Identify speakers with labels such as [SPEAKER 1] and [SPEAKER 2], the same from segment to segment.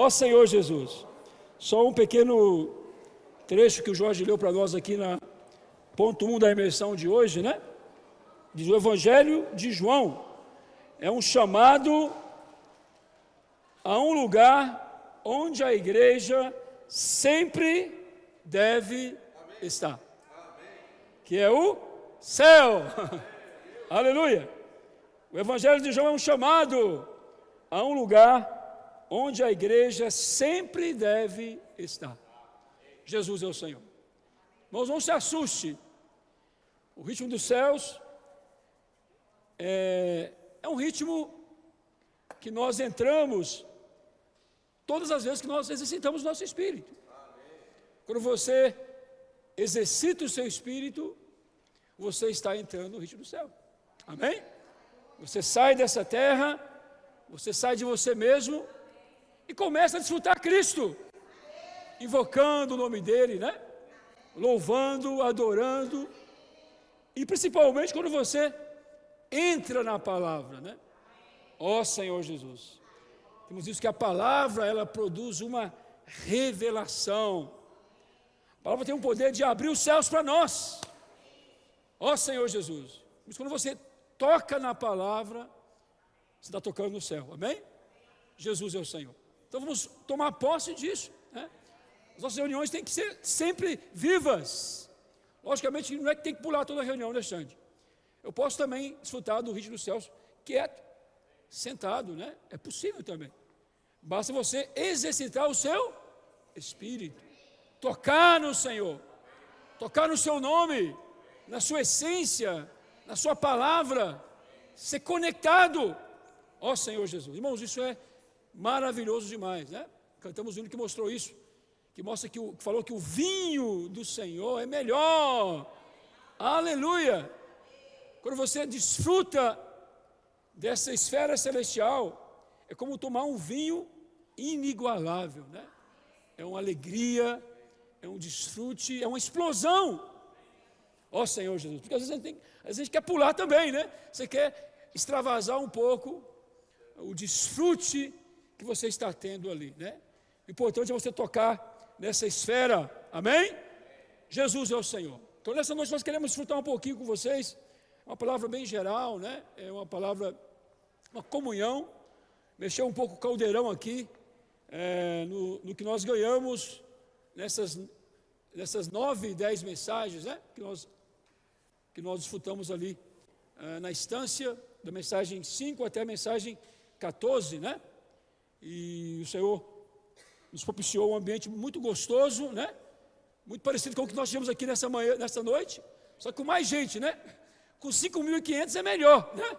[SPEAKER 1] Ó Senhor Jesus. Só um pequeno trecho que o Jorge leu para nós aqui na ponto 1 da imersão de hoje, né? Diz o Evangelho de João. É um chamado a um lugar onde a igreja sempre deve estar. Que é o céu. Aleluia. O Evangelho de João é um chamado a um lugar onde a igreja sempre deve estar. Jesus é o Senhor. Irmãos, não se assuste. O ritmo dos céus é um ritmo que nós entramos todas as vezes que nós exercitamos nosso espírito. Quando você exercita o seu espírito, você está entrando no ritmo do céu. Amém? Você sai dessa terra, você sai de você mesmo e começa a desfrutar Cristo, invocando o nome dEle, né? Louvando, adorando, e principalmente quando você entra na palavra, né? Ó Senhor Jesus. Temos visto que a palavra, ela produz uma revelação. A palavra tem o poder de abrir os céus para nós. Ó Senhor Jesus. Mas quando você toca na palavra, você está tocando no céu, amém? Jesus é o Senhor. Então vamos tomar posse disso, né? As nossas reuniões têm que ser sempre vivas. Logicamente não é que tem que pular toda a reunião, né, Xande? Eu posso também desfrutar do ritmo dos céus quieto, sentado, né? É possível também. Basta você exercitar o seu espírito, tocar no Senhor, tocar no seu nome, na sua essência, na sua palavra, ser conectado. Ó Senhor Jesus. Irmãos, isso é maravilhoso demais, né? Cantamos o hino que mostrou isso, que mostra que falou que o vinho do Senhor é melhor. Aleluia! Quando você desfruta dessa esfera celestial, é como tomar um vinho inigualável, né? É uma alegria, é um desfrute, é uma explosão. Ó Senhor Jesus, porque às vezes a gente quer pular também, né? Você quer extravasar um pouco o desfrute que você está tendo ali, né? O importante é você tocar nessa esfera, amém? Jesus é o Senhor. Então nessa noite nós queremos desfrutar um pouquinho com vocês, uma palavra bem geral, né? É uma palavra, uma comunhão, mexer um pouco o caldeirão aqui, no que nós ganhamos nessas 9, 10 mensagens, né? Que nós desfrutamos ali na instância da mensagem 5 até a mensagem 14, né? E o Senhor nos propiciou um ambiente muito gostoso, né? Muito parecido com o que nós tivemos aqui nessa noite, só que com mais gente, né? Com 5.500 é melhor, né?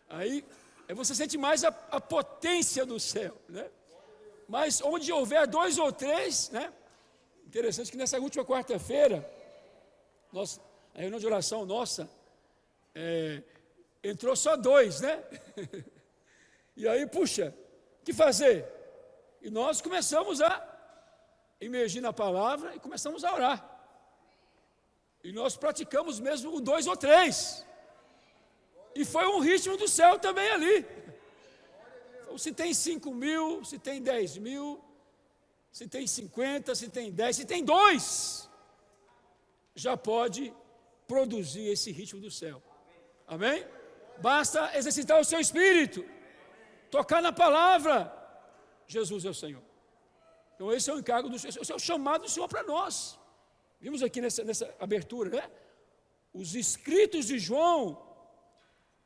[SPEAKER 1] Aí você sente mais a potência do céu, né? Mas onde houver 2 ou 3, né? Interessante que nessa última quarta-feira, a reunião de oração nossa, entrou só 2, né? E aí, puxa, o que fazer? E nós começamos a imergir na palavra e começamos a orar. E nós praticamos mesmo o 2 ou 3. E foi um ritmo do céu também ali. Então, se tem 5.000, se tem 10.000, se tem 50, se tem 10, se tem 2, já pode produzir esse ritmo do céu. Amém? Basta exercitar o seu espírito, tocar na palavra. Jesus é o Senhor. Então esse é o encargo esse é o chamado do Senhor para nós. Vimos aqui nessa abertura, né? Os escritos de João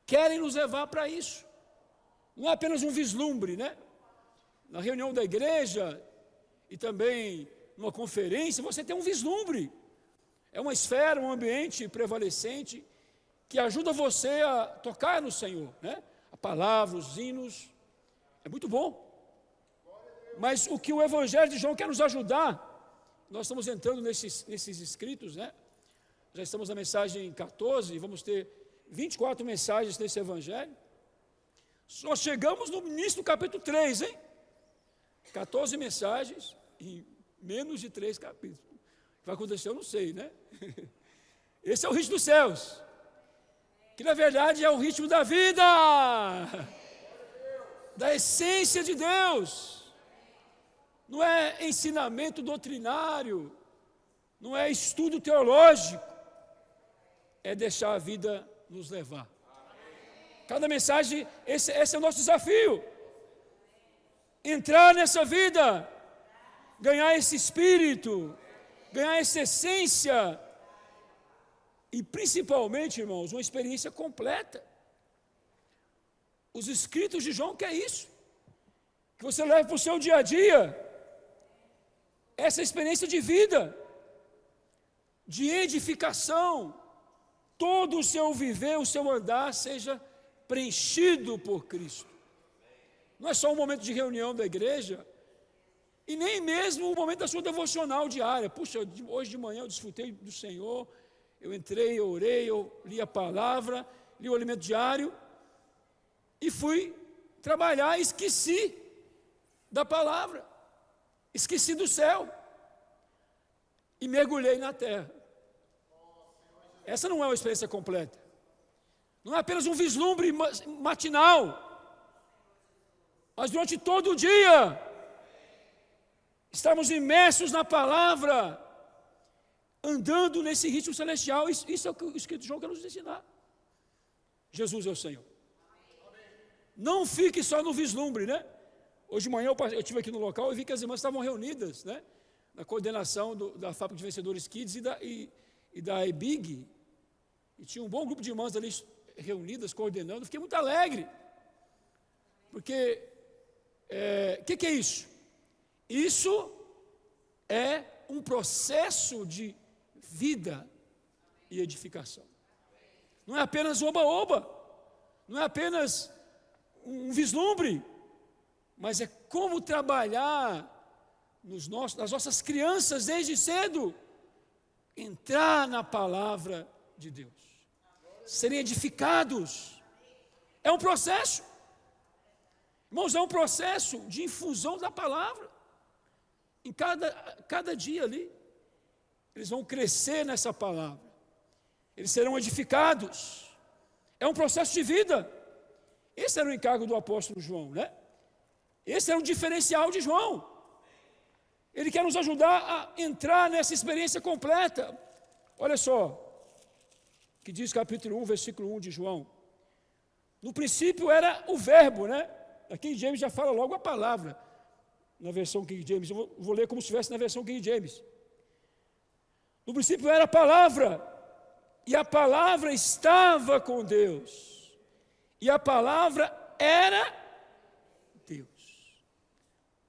[SPEAKER 1] querem nos levar para isso. Não é apenas um vislumbre, né? Na reunião da igreja e também numa conferência, você tem um vislumbre. É uma esfera, um ambiente prevalecente que ajuda você a tocar no Senhor, né? A palavra, os hinos, é muito bom. Mas o que o Evangelho de João quer nos ajudar, nós estamos entrando nesses escritos, né? Já estamos na mensagem 14, vamos ter 24 mensagens nesse Evangelho. Só chegamos no início do capítulo 3, hein? 14 mensagens em menos de 3 capítulos. O que vai acontecer eu não sei, né? Esse é o ritmo dos céus, que na verdade é o ritmo da vida, da essência de Deus. não é ensinamento doutrinário, não é estudo teológico, é deixar a vida nos levar. Cada mensagem, esse é o nosso desafio. Entrar nessa vida, ganhar esse espírito, ganhar essa essência e principalmente, irmãos, uma experiência completa. Os escritos de João que é isso, que você leva para o seu dia a dia, essa experiência de vida, de edificação, todo o seu viver, o seu andar seja preenchido por Cristo. Não é só um momento de reunião da igreja, e nem mesmo o momento da sua devocional diária. Puxa, hoje de manhã eu desfrutei do Senhor, eu entrei, eu orei, eu li a palavra, li o alimento diário, e fui trabalhar e esqueci da palavra, esqueci do céu, e mergulhei na terra. Essa não é uma experiência completa, não é apenas um vislumbre matinal, mas durante todo o dia, estamos imersos na palavra, andando nesse ritmo celestial. Isso é o que o escrito de João quer nos ensinar. Jesus é o Senhor. Não fique só no vislumbre, né? Hoje de manhã eu estive aqui no local e vi que as irmãs estavam reunidas, né? Na coordenação da Fábrica de Vencedores Kids e da EBIG. E tinha um bom grupo de irmãs ali reunidas, coordenando. Fiquei muito alegre. Porque, que é isso? Isso é um processo de vida e edificação. Não é apenas oba-oba, não é apenas um vislumbre, mas é como trabalhar nas nossas crianças desde cedo, entrar na palavra de Deus, serem edificados. É um processo, irmãos, é um processo de infusão da palavra. Em cada dia ali, eles vão crescer nessa palavra, eles serão edificados. É um processo de vida. Esse era o encargo do apóstolo João, né? Esse era o diferencial de João. Ele quer nos ajudar a entrar nessa experiência completa. Olha só, que diz capítulo 1, versículo 1 de João. No princípio era o verbo, né? A King James já fala logo a palavra. Na versão King James, eu vou ler como se estivesse na versão King James. No princípio era a palavra, e a palavra estava com Deus, e a palavra era Deus.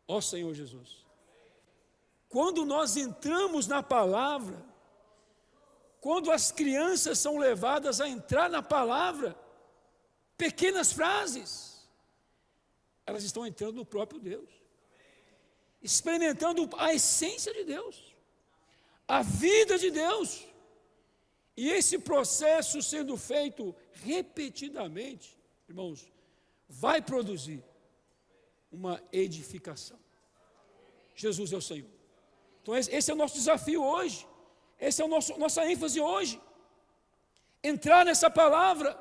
[SPEAKER 1] Ó Senhor Jesus, quando nós entramos na palavra, quando as crianças são levadas a entrar na palavra, pequenas frases, elas estão entrando no próprio Deus, experimentando a essência de Deus, a vida de Deus. E esse processo sendo feito repetidamente, irmãos, vai produzir uma edificação. Jesus é o Senhor. Então esse é o nosso desafio hoje, esse é a nossa ênfase hoje, entrar nessa palavra,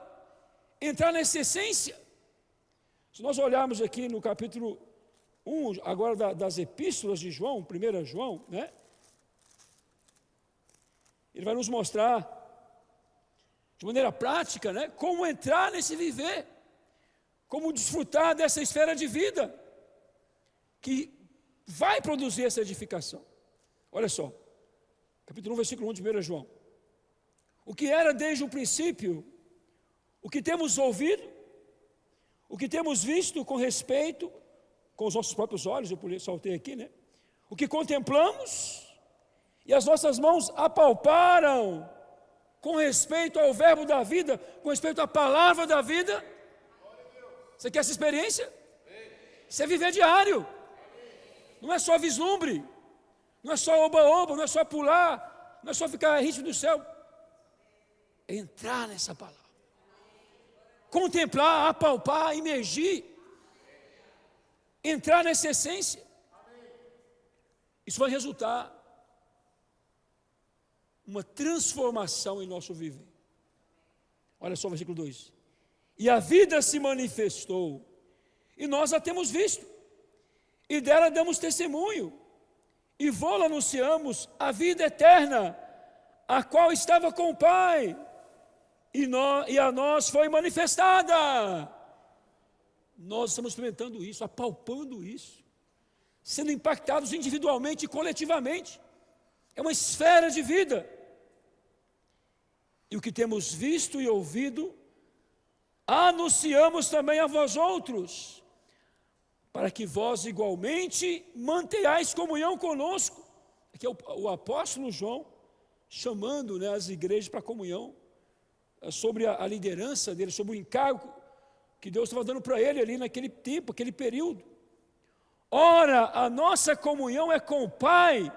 [SPEAKER 1] entrar nessa essência. Se nós olharmos aqui no capítulo 1, agora das epístolas de João, 1 João, né? Ele vai nos mostrar, de maneira prática, né, como entrar nesse viver, como desfrutar dessa esfera de vida, que vai produzir essa edificação. Olha só, capítulo 1, versículo 1 de 1 João. O que era desde o princípio, o que temos ouvido, o que temos visto com respeito, com os nossos próprios olhos, eu saltei aqui, né? O que contemplamos e as nossas mãos apalparam com respeito ao verbo da vida, com respeito à palavra da vida. Você quer essa experiência? Isso é viver diário. Não é só vislumbre, não é só oba-oba, não é só pular, não é só ficar ritmo do céu. É entrar nessa palavra. Contemplar, apalpar, imergir. Entrar nessa essência. Isso vai resultar uma transformação em nosso viver. Olha só o versículo 2. E a vida se manifestou, e nós a temos visto, e dela damos testemunho, e vô-la anunciamos a vida eterna, a qual estava com o Pai, e a nós foi manifestada. Nós estamos experimentando isso, apalpando isso, sendo impactados individualmente e coletivamente. É uma esfera de vida. E o que temos visto e ouvido, anunciamos também a vós outros, para que vós igualmente mantenhais comunhão conosco. Aqui é o apóstolo João chamando, né, as igrejas para comunhão, sobre a liderança dele, sobre o encargo que Deus estava dando para ele ali naquele tempo, aquele período. Ora, a nossa comunhão é com o Pai,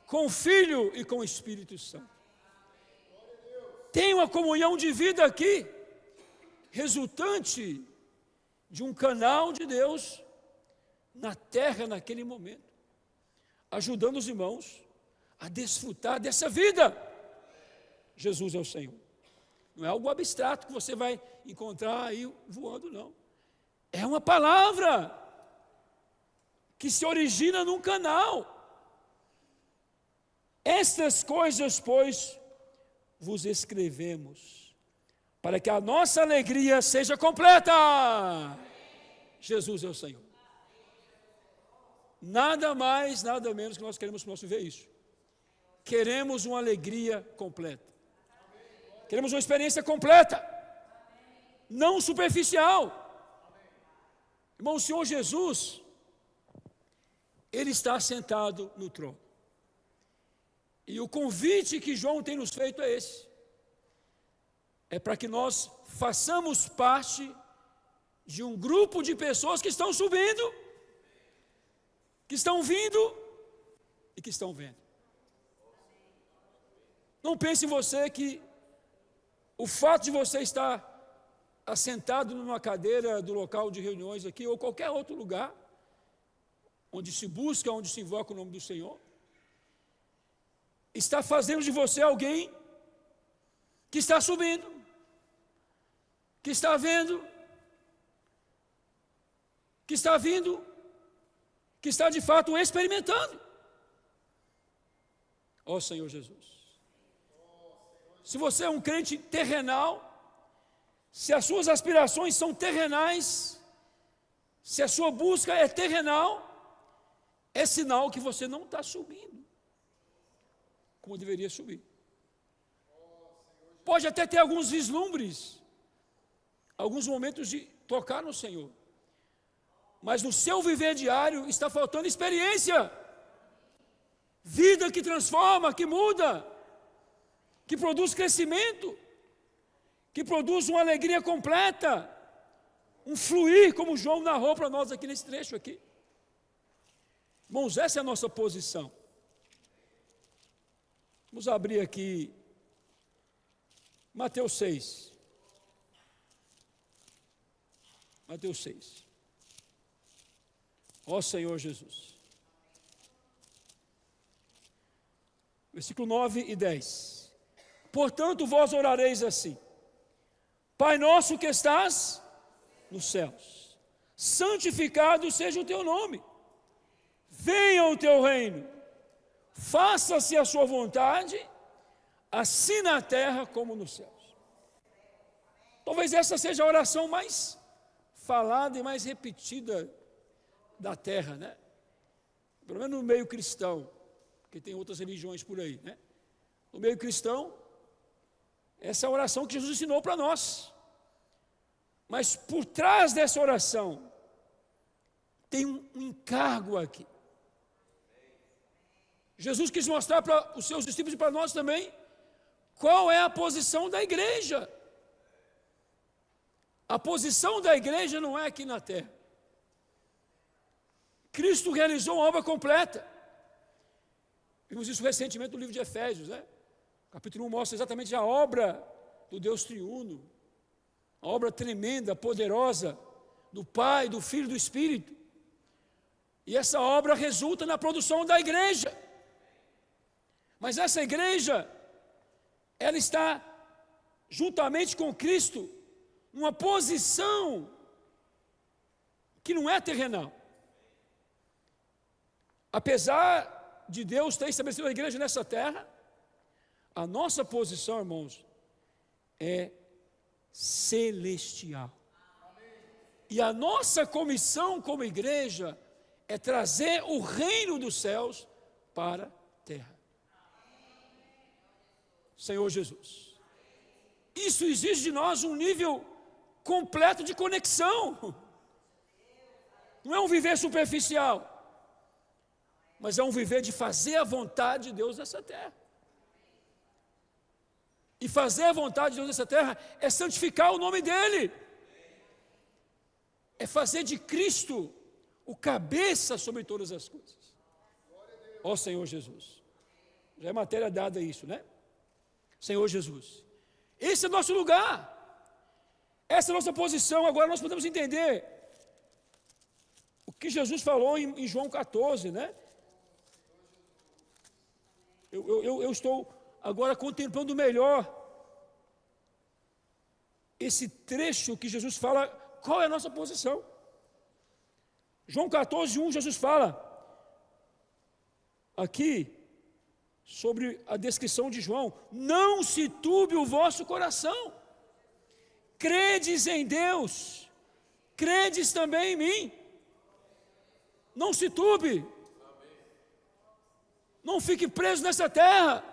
[SPEAKER 1] com o Filho e com o Espírito Santo. Tem uma comunhão de vida aqui, resultante de um canal de Deus na terra naquele momento, ajudando os irmãos a desfrutar dessa vida. Jesus é o Senhor. Não é algo abstrato que você vai encontrar aí voando, não. É uma palavra que se origina num canal. Estas coisas, pois, vos escrevemos, para que a nossa alegria seja completa. Jesus é o Senhor. Nada mais, nada menos que nós queremos para o nosso viver isso. Queremos uma alegria completa. Queremos uma experiência completa, não superficial. Irmão, o Senhor Jesus, Ele está sentado no trono. E o convite que João tem nos feito é esse. É para que nós façamos parte de um grupo de pessoas que estão subindo, que estão vindo e que estão vendo. Não pense em você que o fato de você estar assentado numa cadeira do local de reuniões aqui, ou qualquer outro lugar, onde se busca, onde se invoca o nome do Senhor, está fazendo de você alguém que está subindo, que está vendo, que está vindo, que está de fato experimentando. Ó Senhor Jesus. Se você é um crente terrenal, se as suas aspirações são terrenais, se a sua busca é terrenal, é sinal que você não está subindo como deveria subir. Pode até ter alguns vislumbres, alguns momentos de tocar no Senhor, mas no seu viver diário está faltando experiência, vida que transforma, que muda, que produz crescimento, que produz uma alegria completa, um fluir, como João narrou para nós aqui nesse trecho aqui. Irmãos, essa é a nossa posição. Vamos abrir aqui Mateus 6. Mateus 6. Ó Senhor Jesus. Versículo 9 e 10. Portanto, vós orareis assim: Pai nosso que estás nos céus, santificado seja o teu nome. Venha o teu reino. Faça-se a sua vontade, assim na terra como nos céus. Talvez essa seja a oração mais falada e mais repetida da terra, né? Pelo menos no meio cristão, porque tem outras religiões por aí, né? No meio cristão, essa é a oração que Jesus ensinou para nós. Mas por trás dessa oração, tem um encargo aqui. Jesus quis mostrar para os seus discípulos e para nós também, qual é a posição da igreja. A posição da igreja não é aqui na terra. Cristo realizou uma obra completa. Vimos isso recentemente no livro de Efésios, né? O capítulo 1 mostra exatamente a obra do Deus triuno, a obra tremenda, poderosa, do Pai, do Filho e do Espírito. E essa obra resulta na produção da igreja. Mas essa igreja, ela está juntamente com Cristo, numa posição que não é terrenal. Apesar de Deus ter estabelecido a igreja nessa terra, a nossa posição, irmãos, é celestial. E a nossa comissão como igreja é trazer o reino dos céus para a terra. Senhor Jesus. Isso exige de nós um nível completo de conexão. Não é um viver superficial, mas é um viver de fazer a vontade de Deus nessa terra. E fazer a vontade de Deus nessa terra é santificar o nome dEle. É fazer de Cristo o cabeça sobre todas as coisas. Ó Senhor Jesus. Já é matéria dada isso, né? Senhor Jesus. Esse é o nosso lugar. Essa é a nossa posição. Agora nós podemos entender o que Jesus falou em João 14, né? Eu estou agora contemplando melhor esse trecho que Jesus fala, qual é a nossa posição. João 14, 1, Jesus fala aqui sobre a descrição de João: não se turbe o vosso coração, credes em Deus, credes também em mim. Não se turbe, não fique preso nessa terra,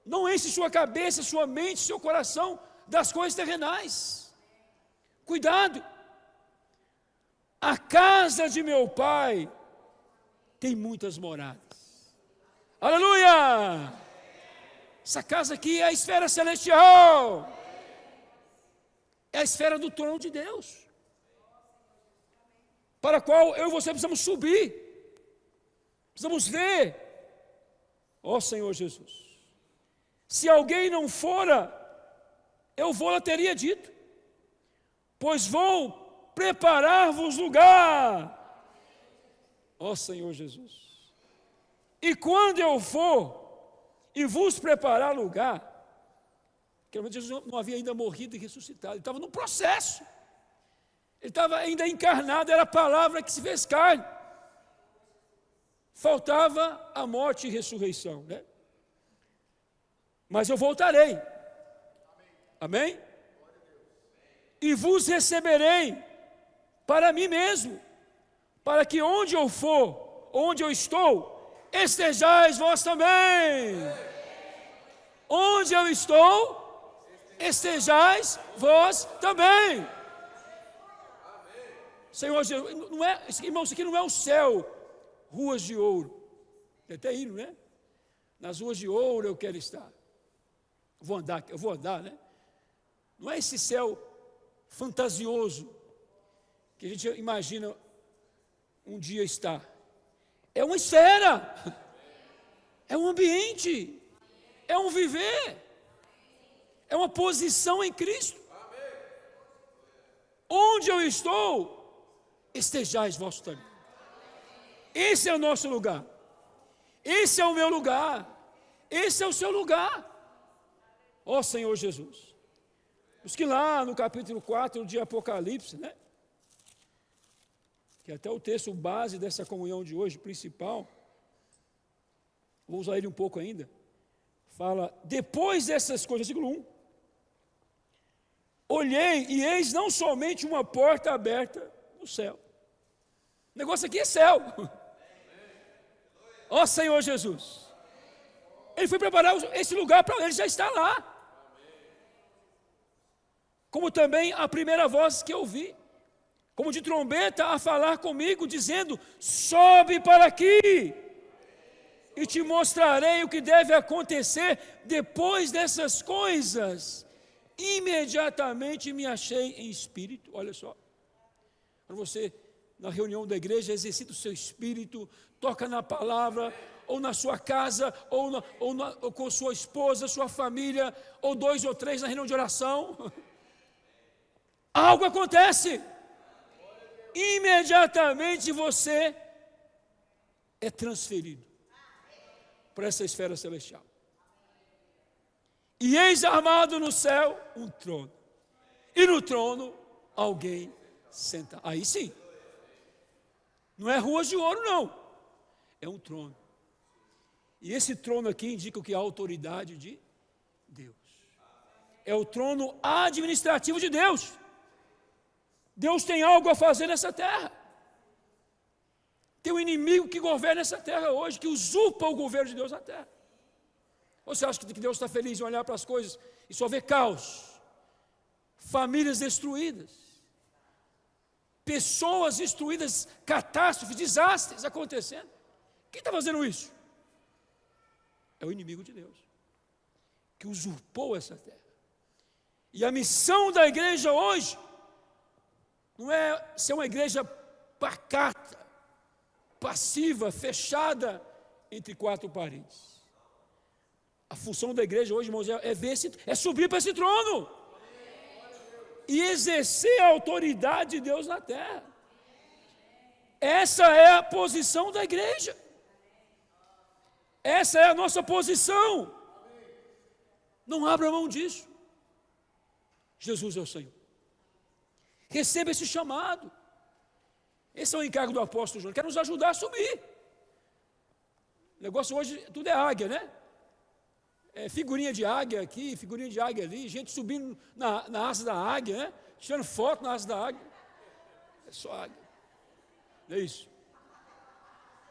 [SPEAKER 1] não enche sua cabeça, sua mente, seu coração das coisas terrenais. Cuidado, a casa de meu pai tem muitas moradas. Aleluia! Essa casa aqui é a esfera celestial, é a esfera do trono de Deus, para a qual eu e você precisamos subir, precisamos ver. Ó Senhor Jesus, se alguém não fora, eu vou-lhe teria dito, pois vou preparar-vos lugar. Ó Senhor Jesus, e quando eu for e vos preparar lugar, que Jesus não havia ainda morrido e ressuscitado, ele estava no processo, ele estava ainda encarnado, era a palavra que se fez carne, faltava a morte e ressurreição, né? Mas eu voltarei, amém? E vos receberei para mim mesmo, para que onde eu for, onde eu estou, estejais vós também. Onde eu estou, estejais vós também. Senhor Jesus, não é, irmão, isso aqui não é o céu, ruas de ouro. Tem até hino, né? Nas ruas de ouro eu quero estar. Eu vou andar, né? Não é esse céu fantasioso que a gente imagina um dia estar. É uma esfera, é um ambiente, é um viver, é uma posição em Cristo. Onde eu estou, estejais vós também. Esse é o nosso lugar, esse é o meu lugar, esse é o seu lugar. Ó Senhor Jesus. Os que lá no capítulo 4 de Apocalipse, né? Que é até o texto base dessa comunhão de hoje, principal, vou usar ele um pouco ainda, fala: depois dessas coisas, versículo 1, olhei e eis não somente uma porta aberta no céu. O negócio aqui é céu. Ó Senhor Jesus. Ele foi preparar esse lugar para ele, já está lá. Como também a primeira voz que eu ouvi, como de trombeta a falar comigo, dizendo: sobe para aqui, e te mostrarei o que deve acontecer depois dessas coisas. Imediatamente me achei em espírito. Olha só, para você, na reunião da igreja, exercita o seu espírito, toca na palavra, ou na sua casa, ou com sua esposa, sua família, ou 2 ou 3 na reunião de oração. Algo acontece. Imediatamente você é transferido para essa esfera celestial. E eis armado no céu um trono, e no trono alguém senta. Aí sim, Não é ruas de ouro, não. É um trono. E esse trono aqui indica o que? A autoridade de Deus. É o trono administrativo de Deus. Deus tem algo a fazer nessa terra. Tem um inimigo que governa essa terra hoje, que usurpa o governo de Deus na terra. Ou você acha que Deus está feliz em olhar para as coisas e só ver caos, famílias destruídas, pessoas destruídas, catástrofes, desastres acontecendo? Quem está fazendo isso? É o inimigo de Deus, que usurpou essa terra. E a missão da igreja hoje não é ser uma igreja pacata, passiva, fechada entre quatro paredes. A função da igreja hoje, irmãos, é subir para esse trono e exercer a autoridade de Deus na terra. Essa é a posição da igreja. Essa é a nossa posição. Não abra mão disso. Jesus é o Senhor. Receba esse chamado. Esse é o encargo do apóstolo João. Ele quer nos ajudar a subir. O negócio hoje, tudo é águia, né? É figurinha de águia aqui, figurinha de águia ali, gente subindo na asa da águia, né? Tirando foto na asa da águia. É só águia. É isso.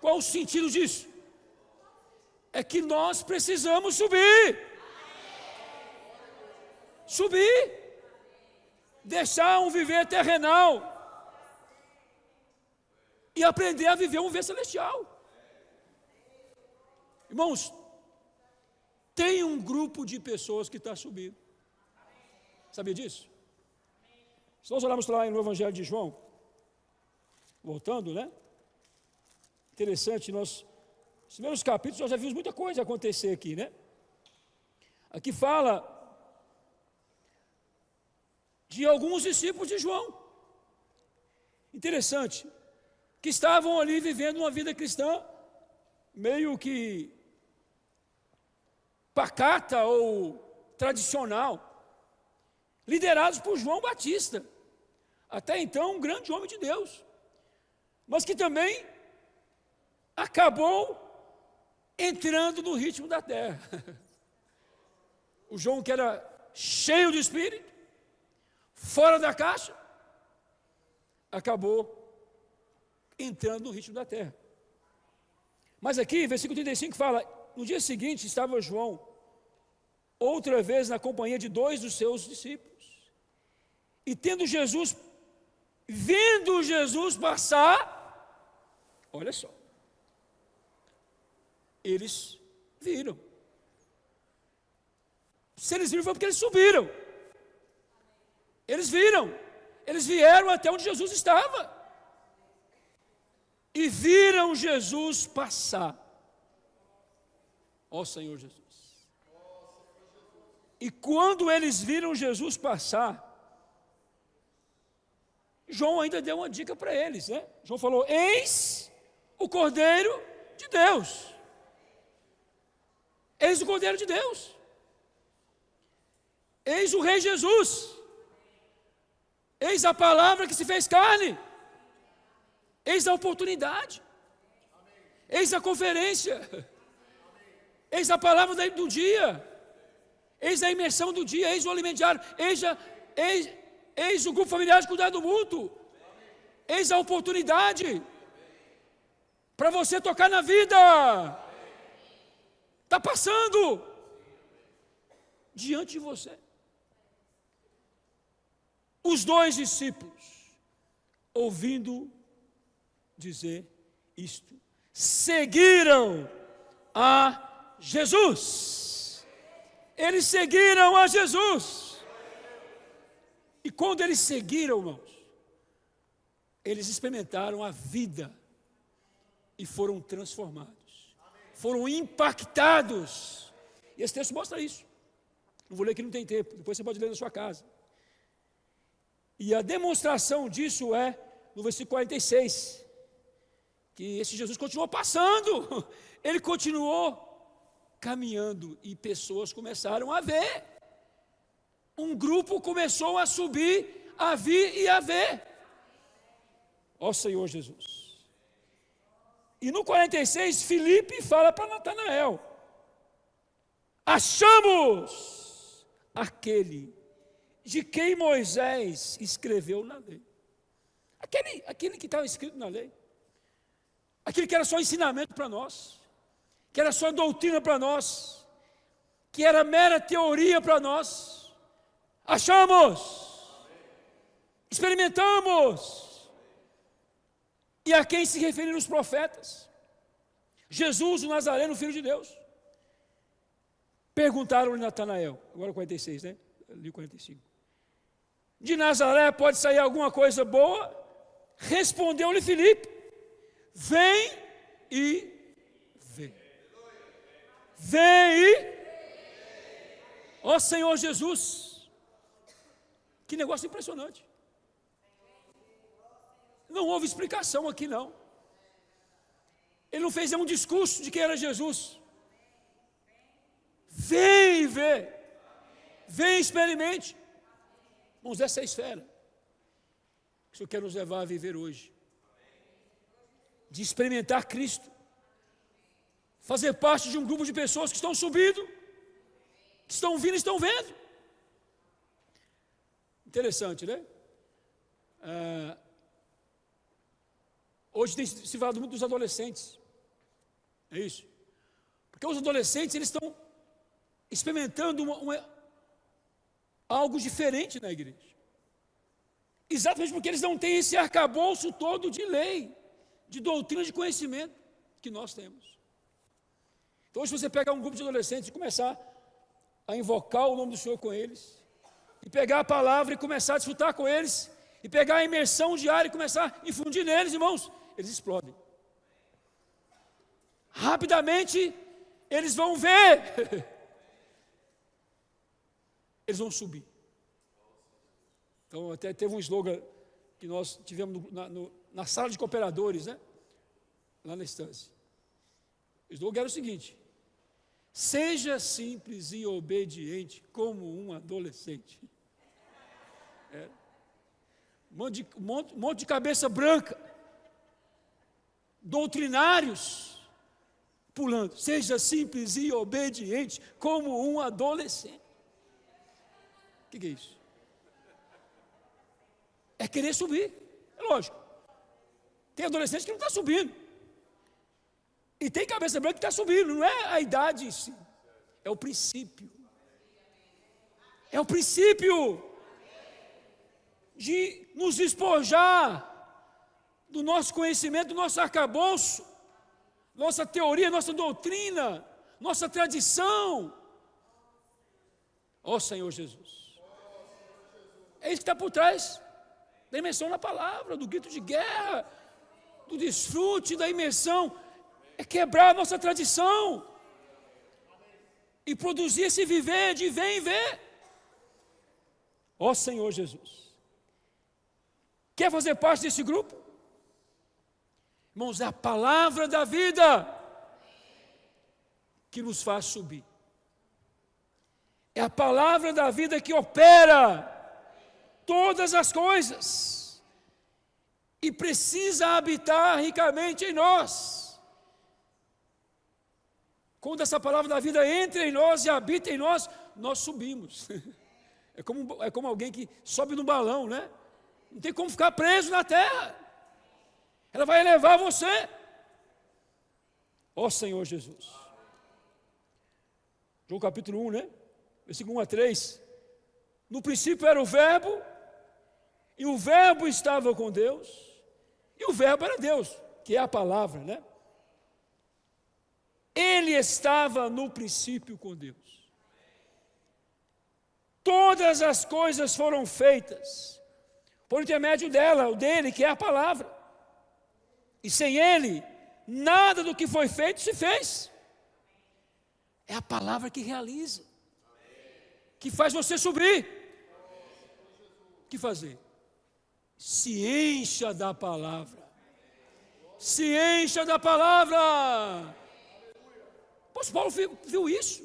[SPEAKER 1] Qual o sentido disso? É que nós precisamos subir. Subir. Deixar um viver terrenal e aprender a viver um viver celestial. Irmãos, tem um grupo de pessoas que está subindo. Sabia disso? Se nós olharmos lá no Evangelho de João, voltando, né? Interessante, nos primeiros capítulos nós já vimos muita coisa acontecer aqui, né? Aqui fala de alguns discípulos de João. Interessante, que estavam ali vivendo uma vida cristã meio que pacata ou tradicional, liderados por João Batista, até então um grande homem de Deus, mas que também acabou entrando no ritmo da terra. O João, que era cheio de espírito, fora da caixa, acabou entrando no ritmo da terra. Mas aqui, versículo 35 fala: no dia seguinte estava João outra vez na companhia de 2 dos seus discípulos, e vendo Jesus passar, olha só, eles viram. Se eles viram foi porque eles subiram. Eles viram, eles vieram até onde Jesus estava e viram Jesus passar. Ó Senhor Jesus. E quando eles viram Jesus passar, João ainda deu uma dica para eles, né? João falou: eis o Cordeiro de Deus. Eis o Cordeiro de Deus. Eis o Rei Jesus. Eis a palavra que se fez carne. Eis a oportunidade. Eis a conferência. Eis a palavra do dia. Eis a imersão do dia. Eis o alimento diário. Eis o grupo familiar de cuidado mútuo. Eis a oportunidade para você tocar na vida. Está passando diante de você. Os 2 discípulos, ouvindo dizer isto, seguiram a Jesus. Eles seguiram a Jesus. E quando eles seguiram, irmãos, eles experimentaram a vida e foram transformados, foram impactados. E esse texto mostra isso. Não vou ler aqui, não tem tempo, depois você pode ler na sua casa. E a demonstração disso é no versículo 46, que esse Jesus continuou passando, ele continuou caminhando e pessoas começaram a ver. Um grupo começou a subir, a vir e a ver. Ó Senhor Jesus. E no 46, Filipe fala para Natanael: achamos aquele de quem Moisés escreveu na lei. Aquele que estava escrito na lei. Aquele que era só ensinamento para nós, que era só doutrina para nós, que era mera teoria para nós. Achamos, experimentamos. E a quem se referiram os profetas? Jesus, o Nazareno, filho de Deus. Perguntaram-lhe Natanael, agora 46, né? Ali 45. De Nazaré pode sair alguma coisa boa? Respondeu-lhe Filipe: vem e vê. Vem e... Ó Senhor Jesus, que negócio impressionante. Não houve explicação aqui, não. Ele não fez nenhum discurso de quem era Jesus. Vem e vê. Vem e experimente. Irmãos, essa é a esfera que o Senhor quer nos levar a viver hoje. De experimentar Cristo. Fazer parte de um grupo de pessoas que estão subindo, que estão vindo e estão vendo. Interessante, né? Hoje tem se falado muito dos adolescentes. É isso. Porque os adolescentes, eles estão experimentando algo diferente na igreja. Exatamente porque eles não têm esse arcabouço todo de lei, de doutrina, de conhecimento que nós temos. Então hoje você pegar um grupo de adolescentes e começar a invocar o nome do Senhor com eles, e pegar a palavra e começar a desfrutar com eles, e pegar a imersão diária e começar a infundir neles, irmãos, eles explodem. Rapidamente eles vão ver. Eles vão subir. Então, até teve um slogan que nós tivemos na sala de cooperadores, né? Lá na estância. O slogan era o seguinte: seja simples e obediente como um adolescente. Um monte de cabeça branca, doutrinários, pulando. Seja simples e obediente como um adolescente. O que é isso? É querer subir, é lógico. Tem adolescente que não está subindo. E tem cabeça branca que está subindo, não é a idade em si, é o princípio. É o princípio de nos despojar do nosso conhecimento, do nosso arcabouço, nossa teoria, nossa doutrina, nossa tradição. Ó Senhor Jesus. É isso que está por trás da imersão na palavra, do grito de guerra, do desfrute, da imersão. É quebrar a nossa tradição e produzir esse viver de vem e ver. Ó Senhor Jesus. Quer fazer parte desse grupo? Irmãos, é a palavra da vida que nos faz subir. É a palavra da vida que opera todas as coisas e precisa habitar ricamente em nós. Quando essa palavra da vida entra em nós e habita em nós, nós subimos. É como alguém que sobe no balão, né? Não tem como ficar preso na terra. Ela vai elevar você. Ó Senhor Jesus. João capítulo 1, né? Versículo 1 a 3. No princípio era o verbo, e o verbo estava com Deus, e o verbo era Deus, que é a palavra, né? Ele estava no princípio com Deus. Todas as coisas foram feitas por intermédio dele, que é a palavra. E sem ele, nada do que foi feito se fez. É a palavra que realiza, que faz você subir. O que fazer? Se encha da palavra. Se encha da palavra. O apóstolo Paulo viu isso.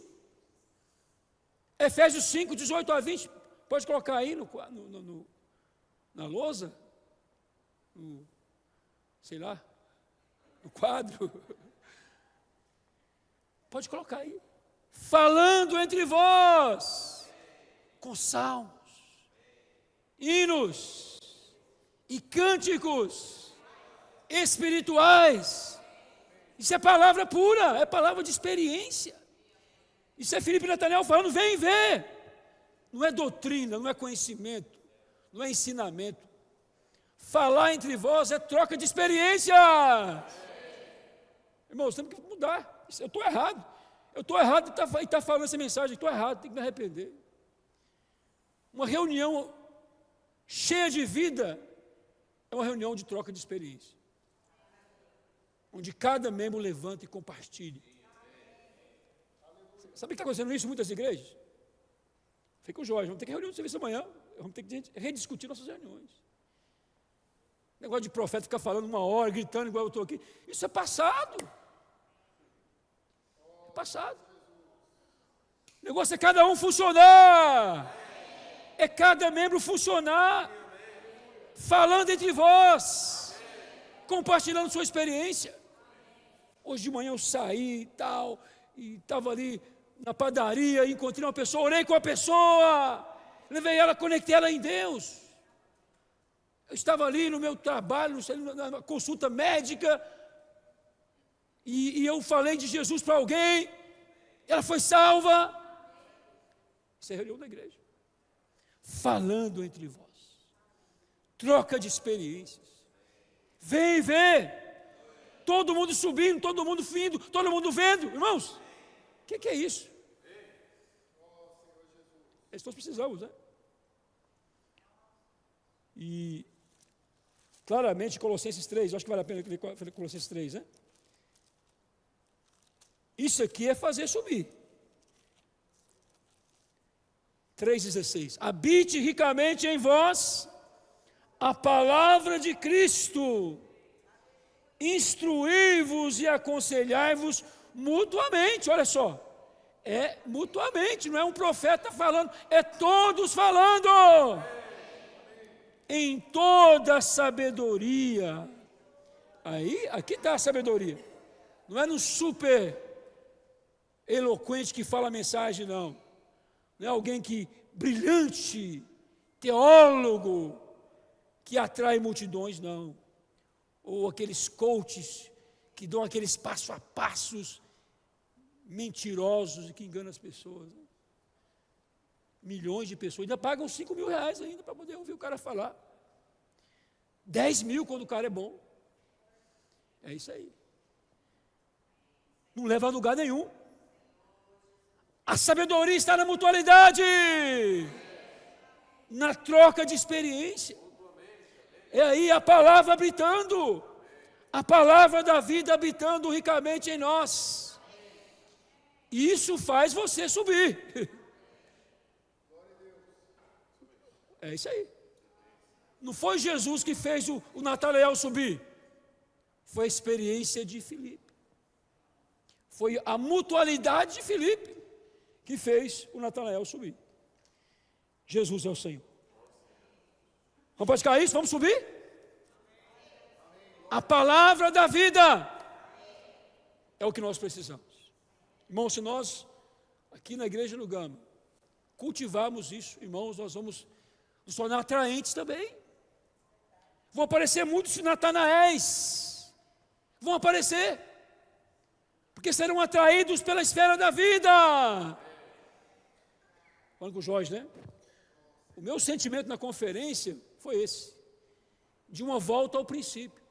[SPEAKER 1] Efésios 5, 18 a 20. Pode colocar aí na lousa. Sei lá. no quadro. Pode colocar aí. Falando entre vós, com salmos, hinos e cânticos espirituais. Isso é palavra pura, é palavra de experiência. Isso é Filipe e Natanael falando, vem ver. Não é doutrina, não é conhecimento, não é ensinamento. Falar entre vós é troca de experiência. Irmãos, temos que mudar. Eu estou errado. Eu estou errado em estar falando essa mensagem. Estou errado, tenho que me arrepender. Uma reunião cheia de vida é uma reunião de troca de experiência. Onde cada membro levanta e compartilha. Sabe o que está acontecendo isso em muitas igrejas? Fica com o Jorge, vamos ter que reunir no serviço amanhã. Vamos ter que rediscutir nossas reuniões. Negócio de profeta ficar falando 1 hora, gritando igual eu estou aqui. Isso é passado. É passado. O negócio é cada um funcionar. É cada membro funcionar. Falando entre vós. Compartilhando sua experiência. Hoje de manhã eu saí e estava ali na padaria, encontrei uma pessoa, orei com a pessoa, levei ela, conectei ela em Deus. Eu estava ali no meu trabalho, na consulta médica, e eu falei de Jesus para alguém, ela foi salva. Isso é reunião da igreja. Falando entre vós. Troca de experiências. Vem ver. Todo mundo subindo, todo mundo vindo, todo mundo vendo. Irmãos, o que é isso? É isso que nós precisamos, né? E claramente Colossenses 3, eu acho que vale a pena ver Colossenses 3, né? Isso aqui é fazer subir. 3,16. Habite ricamente em vós a palavra de Cristo. Instruí-vos e aconselhai-vos mutuamente. Olha só. É mutuamente, não é um profeta falando, é todos falando. Em toda sabedoria. Aqui está a sabedoria. Não é no super eloquente que fala a mensagem, não. Não é alguém que brilhante, teólogo, que atrai multidões, não. Ou aqueles coaches que dão aqueles passo a passos mentirosos e que enganam as pessoas. Né? Milhões de pessoas ainda pagam 5 mil reais ainda para poder ouvir o cara falar. 10 mil quando o cara é bom. É isso aí. Não leva a lugar nenhum. A sabedoria está na mutualidade, na troca de experiência. É aí a palavra habitando, a palavra da vida habitando ricamente em nós. Isso faz você subir. É isso aí. Não foi Jesus que fez o Natanael subir. Foi a experiência de Filipe. Foi a mutualidade de Filipe que fez o Natanael subir. Jesus é o Senhor. Vamos praticar isso? Vamos subir? A palavra da vida é o que nós precisamos. Irmãos, se nós, aqui na igreja no Gama, cultivarmos isso, irmãos, nós vamos nos tornar atraentes também. Vão aparecer muitos Natanaéis. Vão aparecer. Porque serão atraídos pela esfera da vida. Falando com o Jorge, né? O meu sentimento na conferência foi esse. De uma volta ao princípio.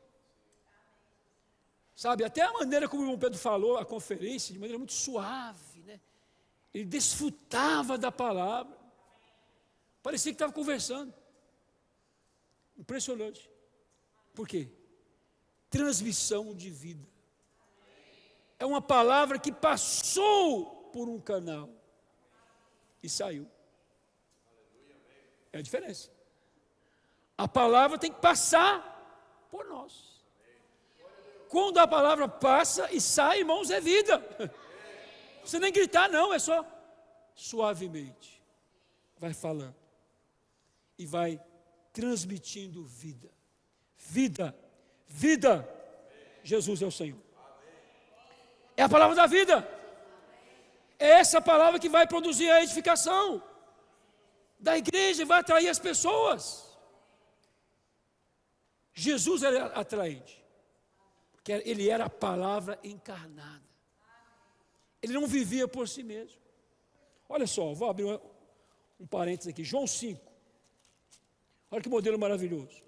[SPEAKER 1] Sabe, até a maneira como o irmão Pedro falou a conferência, de maneira muito suave, né? Ele desfrutava da palavra. Parecia que estava conversando. Impressionante. Por quê? Transmissão de vida. É uma palavra que passou por um canal e saiu. É a diferença. A palavra tem que passar por nós. Quando a palavra passa e sai, irmãos, é vida. Não precisa nem gritar, não, é só suavemente. Vai falando. E vai transmitindo vida. Vida. Vida. Jesus é o Senhor. É a palavra da vida. É essa palavra que vai produzir a edificação da igreja e vai atrair as pessoas. Jesus era atraente, porque ele era a palavra encarnada. Ele não vivia por si mesmo. Olha só, vou abrir um parênteses aqui. João 5. Olha que modelo maravilhoso.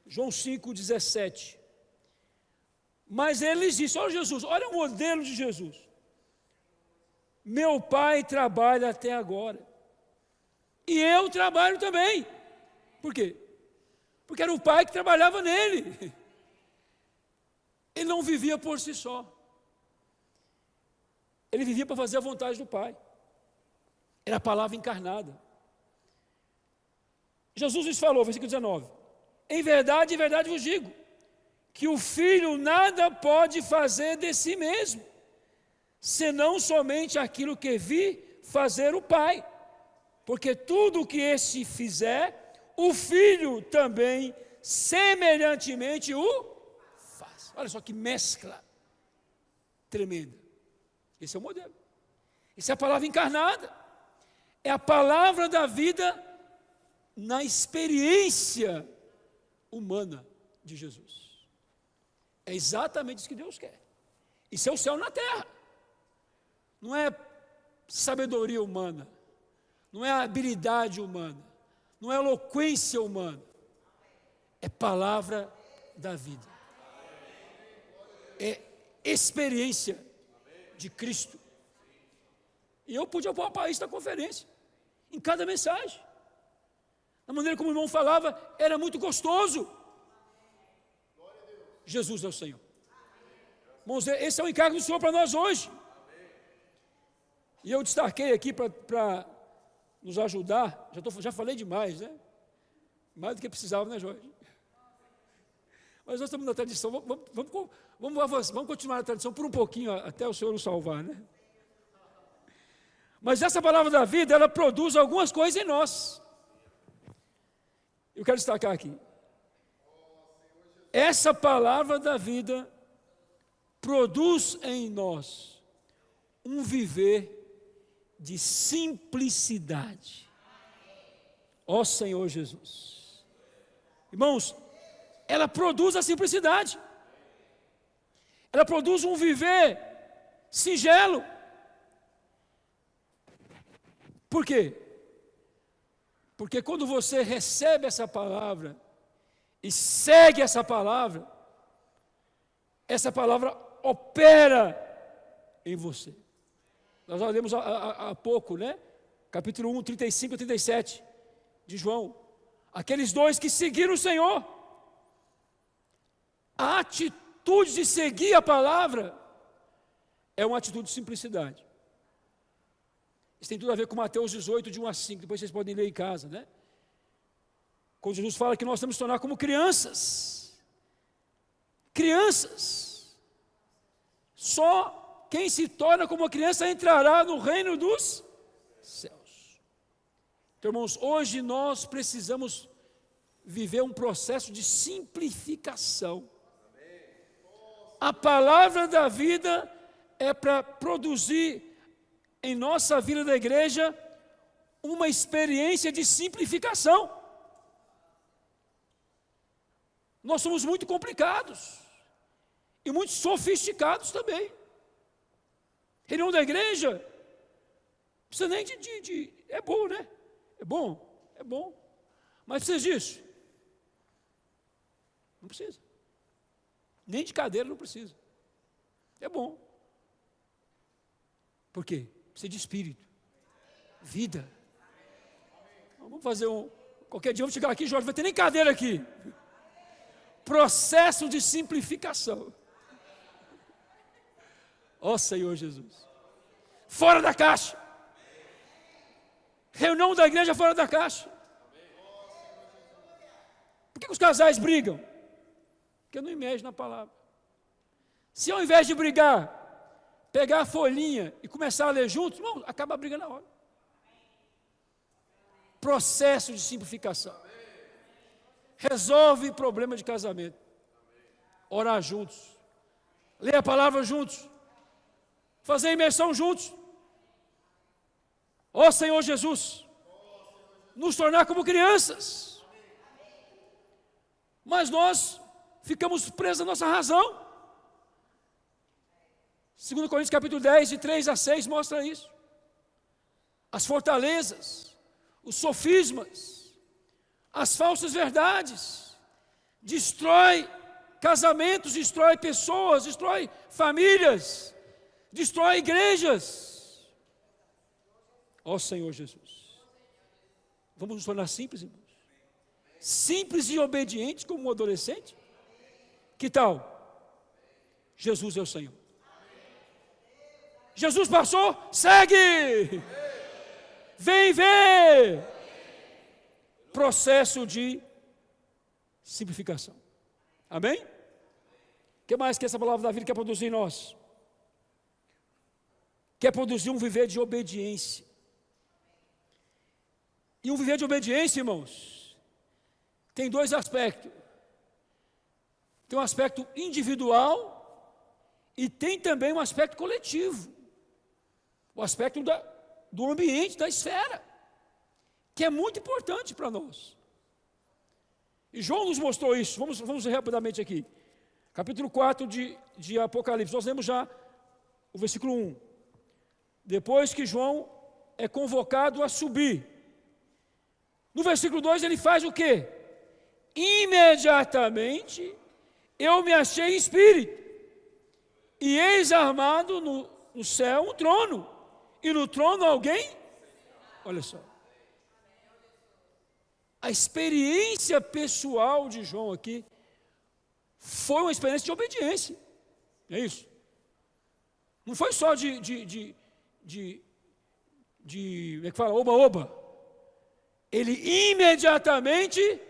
[SPEAKER 1] João 5:17. Mas ele lhes disse, olha Jesus, olha o modelo de Jesus. Meu pai trabalha até agora. E eu trabalho também. Por quê? Porque era o pai que trabalhava nele. Ele não vivia por si só. Ele vivia para fazer a vontade do pai. Era a palavra encarnada. Jesus lhes falou, versículo 19. Em verdade vos digo, que o filho nada pode fazer de si mesmo, senão somente aquilo que vi fazer o pai. Porque tudo o que este fizer, o filho também semelhantemente o faz. Olha só que mescla tremenda. Esse é o modelo. Essa é a palavra encarnada. É a palavra da vida na experiência humana de Jesus. É exatamente isso que Deus quer. Isso é o céu na terra. Não é sabedoria humana. Não é habilidade humana. Não é eloquência humana. É palavra da vida. É experiência de Cristo. E eu pude ocupar isso na conferência. Em cada mensagem. Da maneira como o irmão falava, era muito gostoso. Jesus é o Senhor. Irmãos, esse é o encargo do Senhor para nós hoje. E eu destaquei aqui para nos ajudar. Já falei demais, né? Mais do que precisava, né, Jorge? Mas nós estamos na tradição. Vamos continuar a tradição por um pouquinho, até o Senhor nos salvar, né? Mas essa palavra da vida, ela produz algumas coisas em nós. Eu quero destacar aqui. Essa palavra da vida produz em nós um viver de simplicidade. Ó Senhor Jesus. Irmãos, ela produz a simplicidade. Ela produz um viver singelo. Por quê? Porque quando você recebe essa palavra e segue essa palavra opera em você. Nós já lemos há pouco, né? Capítulo 1, 35 e 37 de João. Aqueles dois que seguiram o Senhor. A atitude de seguir a palavra é uma atitude de simplicidade. Isso tem tudo a ver com Mateus 18, de 1 a 5. Depois vocês podem ler em casa, né? Quando Jesus fala que nós temos que nos tornar como crianças. Crianças. Só quem se torna como uma criança entrará no reino dos céus. Então, irmãos, hoje nós precisamos viver um processo de simplificação. A palavra da vida é para produzir em nossa vida da igreja uma experiência de simplificação. Nós somos muito complicados e muito sofisticados também. Reunião da igreja, não precisa nem é bom, né? É bom. Mas precisa disso? Não precisa. Nem de cadeira não precisa. É bom. Por quê? Precisa de espírito. Vida. Vamos fazer qualquer dia vamos chegar aqui, Jorge, não vai ter nem cadeira aqui. Processo de simplificação. Ó Senhor Jesus. Fora da caixa. Reunião da igreja fora da caixa. Por que os casais brigam? Porque não imergem na palavra. Se ao invés de brigar, pegar a folhinha e começar a ler juntos, irmão, acaba a briga na hora. Processo de simplificação. Resolve problema de casamento. orar juntos, ler a palavra juntos, fazer imersão juntos. Ó Senhor Jesus, nos tornar como crianças. Mas nós ficamos presos à nossa razão. 2 Coríntios capítulo 10, de 3 a 6, mostra isso. As fortalezas, os sofismas, as falsas verdades, destrói casamentos, destrói pessoas, destrói famílias, destrói igrejas. Ó Senhor Jesus, vamos nos tornar simples, irmãos. Simples e obedientes como um adolescente? Que tal? Jesus é o Senhor. Jesus passou, segue! Vem ver! Processo de simplificação. Amém? O que mais que essa palavra da vida quer produzir em nós? Quer produzir um viver de obediência. E um viver de obediência, irmãos, tem dois aspectos. Tem um aspecto individual e tem também um aspecto coletivo. O aspecto do ambiente, da esfera, que é muito importante para nós. E João nos mostrou isso. Vamos ver rapidamente aqui. Capítulo 4 de Apocalipse. Nós lemos já o versículo 1. Depois que João é convocado a subir. No versículo 2 ele faz o quê? Imediatamente eu me achei em espírito. E eis armado no céu um trono. E no trono alguém? Olha só. A experiência pessoal de João aqui foi uma experiência de obediência. É isso. Não foi só como é que fala? Oba-oba. Ele imediatamente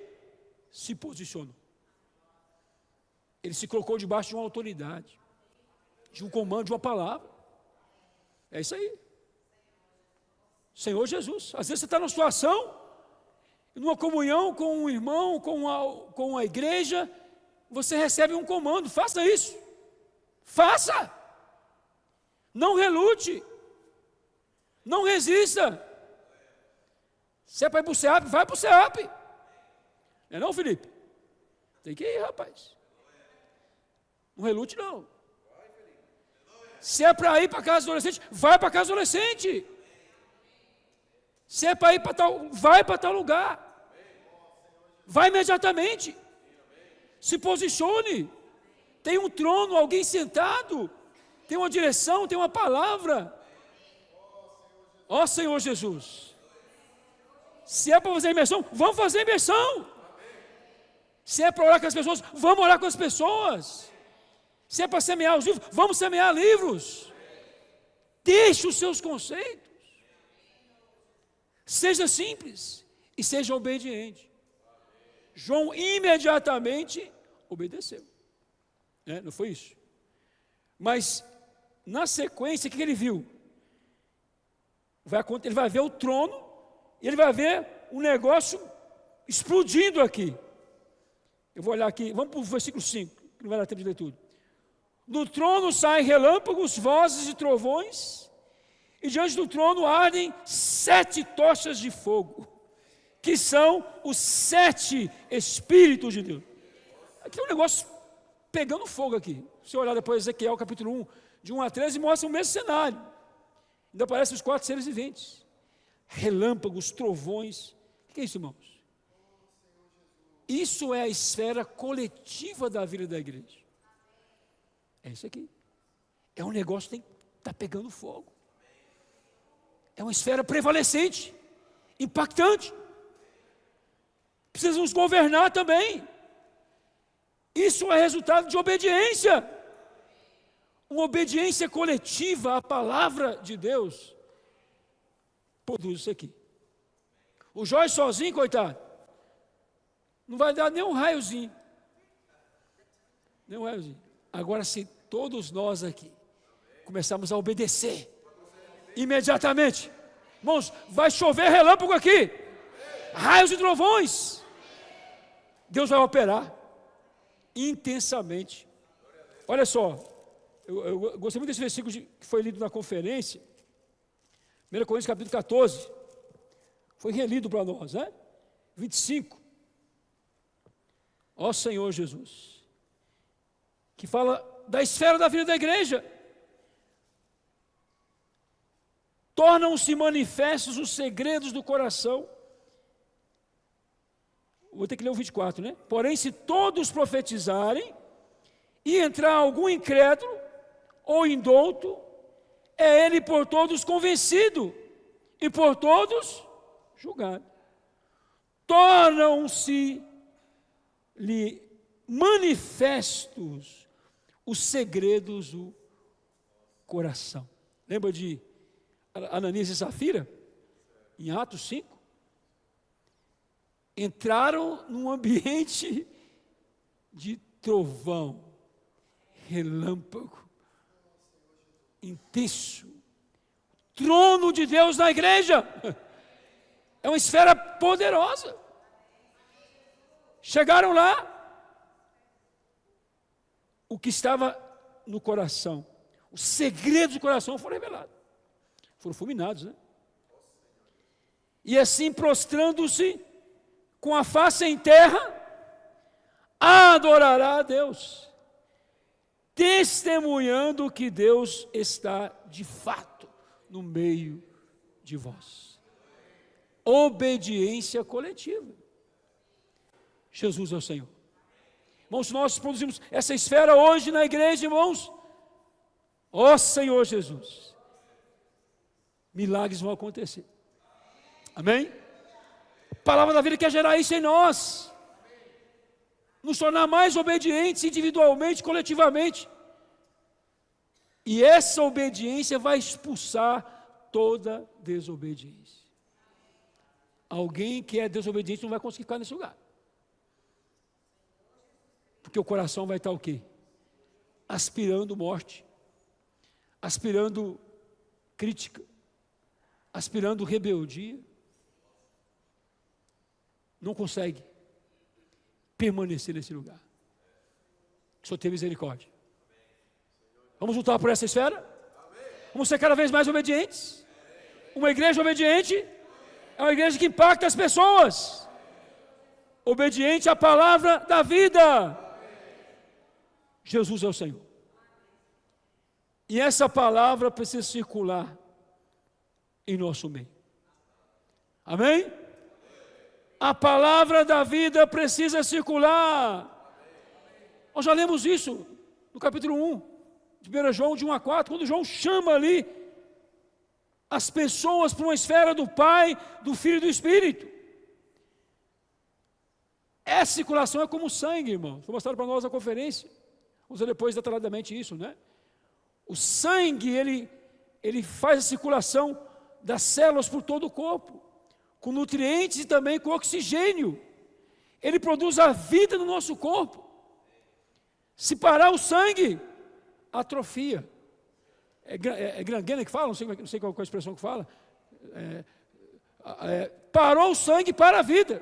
[SPEAKER 1] se posicionou. Ele se colocou debaixo de uma autoridade, de um comando, de uma palavra. É isso aí. Senhor Jesus. Às vezes você está numa situação, numa comunhão com um irmão, com a igreja, você recebe um comando, faça isso. Faça. Não relute. Não resista. Se é para ir para o CEAP, vai para o CEAP. Não é não, Felipe? Tem que ir, rapaz. Não relute, não. Se é para ir para a casa do adolescente, vai para a casa do adolescente. Se é para ir para tal, vai para tal lugar. Vai imediatamente. Se posicione. Tem um trono, alguém sentado. Tem uma direção, tem uma palavra. Ó Senhor Jesus. Se é para fazer imersão, vamos fazer imersão. Se é para orar com as pessoas, vamos orar com as pessoas. Se é para semear os livros, vamos semear livros. Deixe os seus conceitos. Seja simples e seja obediente. João imediatamente obedeceu. Não foi isso? Mas, na sequência, o que ele viu? Ele vai ver o trono, e ele vai ver um negócio explodindo aqui. Eu vou olhar aqui, vamos para o versículo 5, que não vai dar tempo de ler tudo. Do trono saem relâmpagos, vozes e trovões, e diante do trono ardem 7 tochas de fogo, que são os 7 Espíritos de Deus. Aqui é um negócio pegando fogo aqui. Se você olhar depois Ezequiel capítulo 1, de 1 a 13, mostra o mesmo cenário. Ainda aparecem os 4 seres viventes. Relâmpagos, trovões. O que é isso, irmãos? Isso é a esfera coletiva da vida da igreja. É isso aqui. É um negócio que está pegando fogo. É uma esfera prevalecente, impactante. Precisa nos governar também. Isso é resultado de obediência. Uma obediência coletiva à palavra de Deus produz isso aqui. O Jorge sozinho, coitado, não vai dar nem um raiozinho. Nem um raiozinho. Agora, se todos nós aqui começarmos a obedecer imediatamente, irmãos, vai chover relâmpago aqui, raios e trovões. Deus vai operar intensamente Olha só, eu gostei muito desse versículo que foi lido na conferência, 1 Coríntios capítulo 14, foi relido para nós, né? 25. Ó Senhor Jesus, que fala da esfera da vida da igreja. Tornam-se manifestos os segredos do coração. Vou ter que ler o 24, né? Porém, se todos profetizarem, e entrar algum incrédulo ou indouto, é ele por todos convencido, e por todos julgado. Tornam-se-lhe manifestos os segredos do coração. Lembra de Ananias e Safira? Em Atos 5? Entraram num ambiente de trovão, relâmpago, intenso. Trono de Deus na igreja. É uma esfera poderosa. Chegaram lá, o que estava no coração, os segredos do coração foram revelados. Foram fulminados, né? E assim, prostrando-se, com a face em terra, adorará a Deus, testemunhando que Deus está de fato no meio de vós. Obediência coletiva. Jesus é o Senhor. Irmãos, nós produzimos essa esfera hoje na igreja, irmãos. Ó Senhor Jesus, milagres vão acontecer. Amém? A palavra da vida quer gerar isso em nós. Nos tornar mais obedientes individualmente, coletivamente. E essa obediência vai expulsar toda desobediência. Alguém que é desobediente não vai conseguir ficar nesse lugar. Porque o coração vai estar o quê? Aspirando morte, aspirando crítica, aspirando rebeldia. Não consegue permanecer nesse lugar. Que o Senhor tenha misericórdia. Vamos lutar por essa esfera? Vamos ser cada vez mais obedientes? Uma igreja obediente é uma igreja que impacta as pessoas. Obediente à palavra da vida. Jesus é o Senhor. E essa palavra precisa circular em nosso meio. Amém? A palavra da vida precisa circular. Nós já lemos isso no capítulo 1, de 1 João, de 1 a 4, quando João chama ali as pessoas para uma esfera do Pai, do Filho e do Espírito. Essa circulação é como sangue, irmão. Foi mostrado para nós na conferência. Vamos ver depois detalhadamente isso, né? O sangue, ele faz a circulação das células por todo o corpo, com nutrientes e também com oxigênio. Ele produz a vida no nosso corpo. Se parar o sangue, atrofia. É gangrena que fala? Não sei qual é a expressão que fala. Parou o sangue para a vida.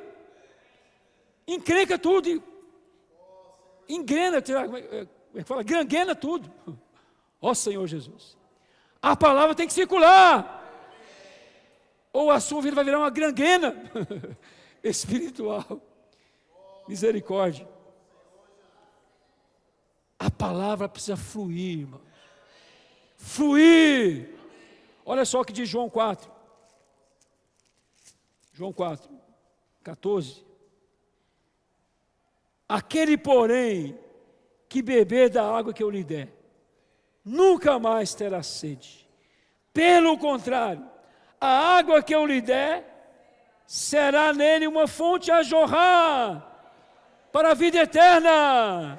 [SPEAKER 1] Encrenca tudo. Engrena, como é que fala? Gangrena tudo. Ó Senhor Jesus. A palavra tem que circular. Ou a sua vida vai virar uma gangrena espiritual. Misericórdia. A palavra precisa fluir, irmão. Fluir. Olha só o que diz João 4. João 4, 14. Aquele, porém, que beber da água que eu lhe der, nunca mais terá sede. Pelo contrário, a água que eu lhe der será nele uma fonte a jorrar para a vida eterna.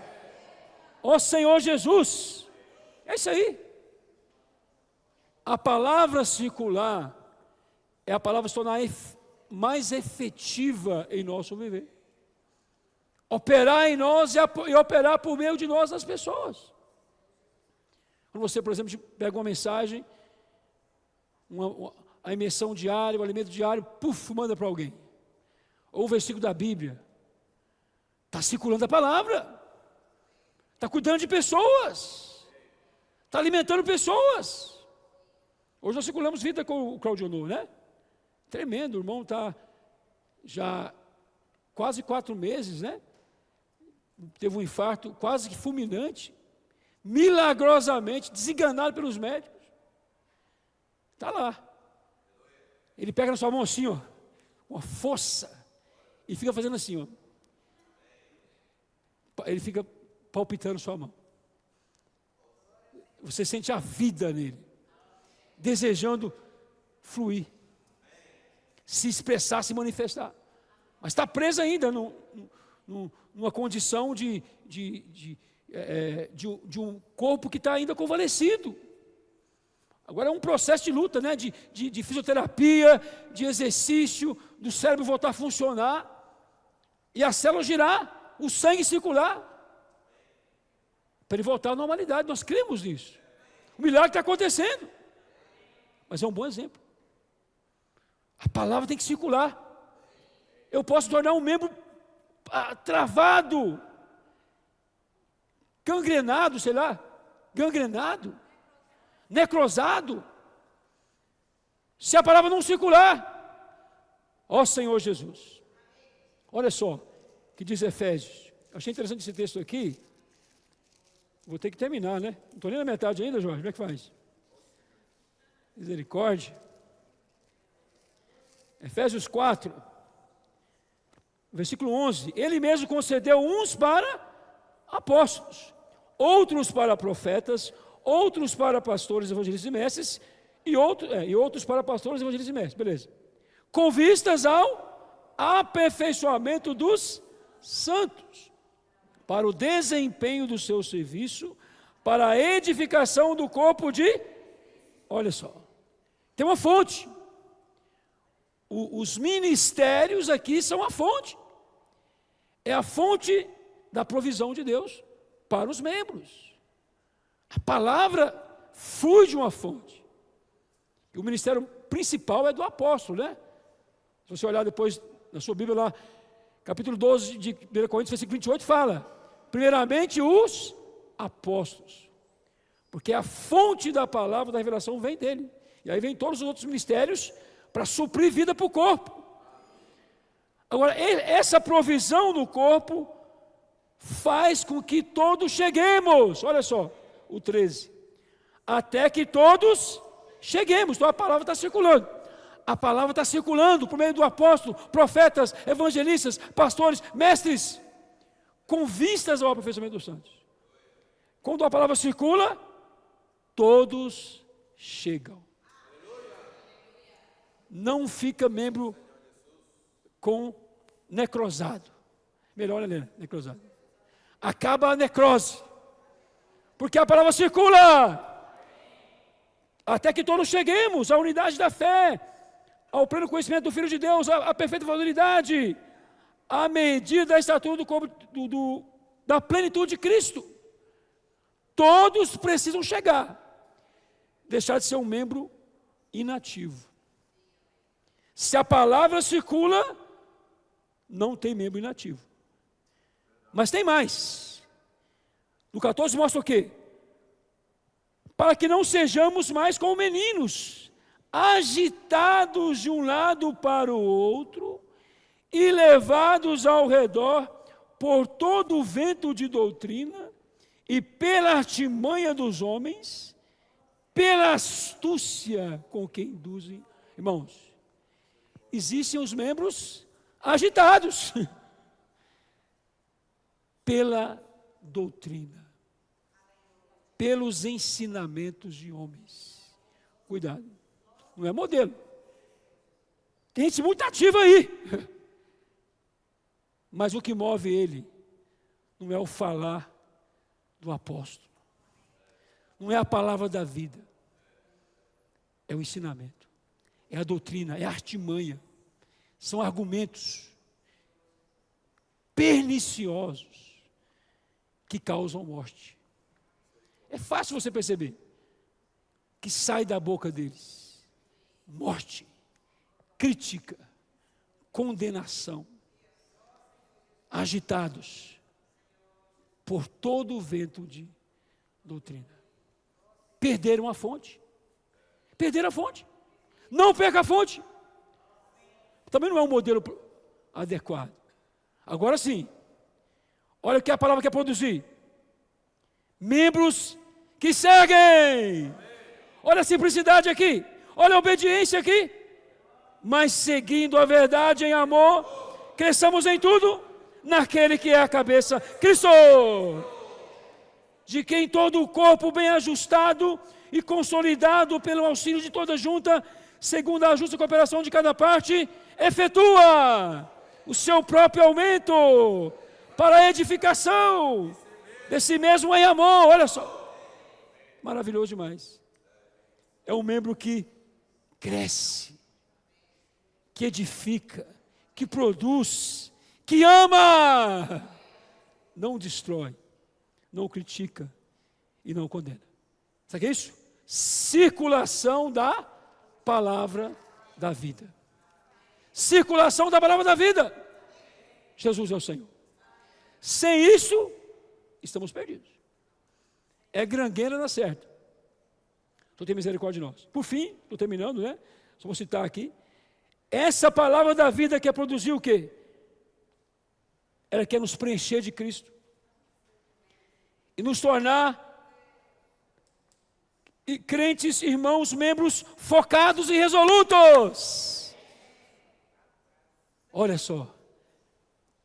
[SPEAKER 1] Ó Senhor Jesus. É isso aí. A palavra circular é a palavra se tornar mais efetiva em nosso viver. Operar em nós e operar por meio de nós nas pessoas. Quando você, por exemplo, pega uma mensagem, a imersão diária, o alimento diário, manda para alguém. Ou o versículo da Bíblia. Está circulando a palavra. está cuidando de pessoas, está alimentando pessoas. Hoje nós circulamos vida com o Claudionor, né? Tremendo, o irmão está já quase 4 meses, né? Teve um infarto quase que fulminante, milagrosamente, desenganado pelos médicos. Está lá. Ele pega na sua mão assim, ó, com a força, e fica fazendo assim, ó. Ele fica palpitando sua mão. Você sente a vida nele, desejando fluir, se expressar, se manifestar. Mas está preso ainda numa condição de um corpo que está ainda convalescido. Agora é um processo de luta, né? de fisioterapia, de exercício, do cérebro voltar a funcionar, e a célula girar, o sangue circular, para ele voltar à normalidade. Nós cremos nisso. O milagre está acontecendo. Mas é um bom exemplo. A palavra tem que circular. Eu posso tornar um membro travado, gangrenado, sei lá, gangrenado, necrosado, se a palavra não circular. Ó Senhor Jesus, olha só o que diz Efésios. Achei interessante esse texto aqui. Vou ter que terminar, né? Não estou nem na metade ainda, Jorge, como é que faz? Misericórdia. Efésios 4, versículo 11. Ele mesmo concedeu uns para apóstolos, outros para profetas, outros para pastores, evangelistas e mestres, e outros para pastores, evangelistas e mestres. Beleza. Com vistas ao aperfeiçoamento dos santos, para o desempenho do seu serviço, para a edificação do corpo de... Olha só, tem uma fonte. Os ministérios aqui são a fonte. É a fonte da provisão de Deus para os membros. A palavra flui de uma fonte. E o ministério principal é do apóstolo, né? Se você olhar depois na sua Bíblia lá, capítulo 12 de 1 Coríntios, versículo 28, fala: primeiramente os apóstolos. Porque a fonte da palavra, da revelação, vem dele. E aí vem todos os outros ministérios para suprir vida para o corpo. Agora, essa provisão no corpo faz com que todos cheguemos. Olha só, o 13. Até que todos cheguemos. Então a palavra está circulando. A palavra está circulando por meio do apóstolo, profetas, evangelistas, pastores, mestres, com vistas ao aperfeiçoamento dos santos. Quando a palavra circula, todos chegam. Não fica membro com necrosado. Melhor, Helena, necrosado. Acaba a necrose. Porque a palavra circula. Até que todos cheguemos à unidade da fé, ao pleno conhecimento do Filho de Deus, à perfeita maturidade, à medida da estatura do corpo, da plenitude de Cristo. Todos precisam chegar. Deixar de ser um membro inativo. Se a palavra circula, não tem membro inativo. Mas tem mais. No 14 mostra o quê? Para que não sejamos mais como meninos, agitados de um lado para o outro e levados ao redor por todo o vento de doutrina e pela artimanha dos homens, pela astúcia com que induzem. Irmãos, existem os membros agitados pela doutrina, pelos ensinamentos de homens. Cuidado, não é modelo. Tem gente muito ativa aí. Mas o que move ele não é o falar do apóstolo, não é a palavra da vida, é o ensinamento, é a doutrina, é a artimanha, são argumentos perniciosos que causam morte. É fácil você perceber que sai da boca deles morte, crítica, condenação, agitados por todo o vento de doutrina. Perderam a fonte. Perderam a fonte. Não perca a fonte. Também não é um modelo adequado. Agora sim, olha o que a palavra quer produzir. Membros que seguem. Olha a simplicidade aqui. Olha a obediência aqui. Mas seguindo a verdade em amor, cresçamos em tudo naquele que é a cabeça, Cristo. De quem todo o corpo bem ajustado e consolidado pelo auxílio de toda junta, segundo a justa cooperação de cada parte, efetua o seu próprio aumento para a edificação desse mesmo em amor. Olha só, maravilhoso demais. É um membro que cresce, que edifica, que produz, que ama, não destrói, não critica e não condena. Sabe o que é isso? Circulação da palavra da vida. Circulação da palavra da vida. Jesus é o Senhor. Sem isso, estamos perdidos. É grangueira na certa. Estou tendo misericórdia de nós. Por fim, estou terminando, né? Só vou citar aqui. Essa palavra da vida quer produzir o quê? Ela quer nos preencher de Cristo. E nos tornar crentes, irmãos, membros focados e resolutos. Olha só.